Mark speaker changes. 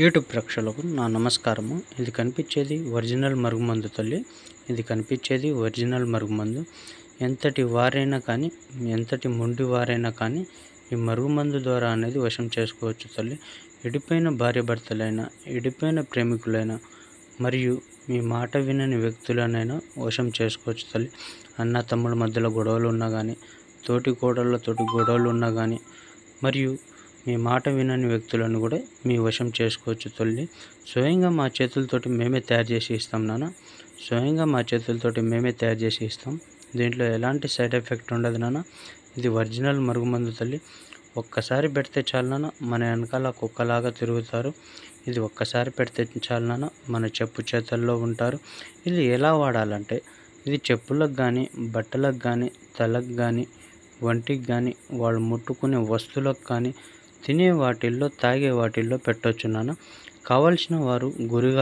Speaker 1: YouTube ప్రేక్షకులకు నా నమస్కారము. ఇది కనిపించేది ఒరిజినల్ మరుగుమందు తల్లి. ఇది కనిపించేది ఒరిజినల్ మరుగుమందు. ఎంతటి వారైనా కానీ, ఎంతటి మొండి వారైనా కానీ ఈ మరుగుమందు ద్వారా అనేది వశం చేసుకోవచ్చు తల్లి. ఎడిపోయిన భార్యాభర్తలైనా, ఎడిపోయిన ప్రేమికులైనా, మరియు మీ మాట వినని వ్యక్తులనైనా వశం చేసుకోవచ్చు తల్లి. అన్న తమ్ముల మధ్యలో గొడవలు ఉన్నా కానీ, తోటి కోడళ్ళతోటి గొడవలు ఉన్నా కానీ, మరియు మీ మాట వినని వ్యక్తులను కూడా మీ వశం చేసుకోవచ్చు తల్లి. స్వయంగా మా చేతులతోటి మేమే తయారు చేసి ఇస్తాం నాన్న. స్వయంగా మా చేతులతోటి మేమే తయారు చేసి ఇస్తాం. దీంట్లో ఎలాంటి సైడ్ ఎఫెక్ట్ ఉండదు నాన్న. ఇది ఒరిజినల్ మరుగుమందు తల్లి. ఒక్కసారి పెడితే చాలు నాన్న, మన వెనకాల కుక్కలాగా తిరుగుతారు. ఇది ఒక్కసారి పెడితే చాలు నాన్న, మన చెప్పు చేతల్లో ఉంటారు. ఇది ఎలా వాడాలంటే, ఇది చెప్పులకు కానీ, బట్టలకు కానీ, తలకు కానీ, వంటికి కానీ, వాళ్ళు ముట్టుకునే వస్తువులకు కానీ, తినే వాటిల్లో, తాగే వాటిల్లో పెట్టొచ్చు నాన్న. కావలసిన వారు గురిగా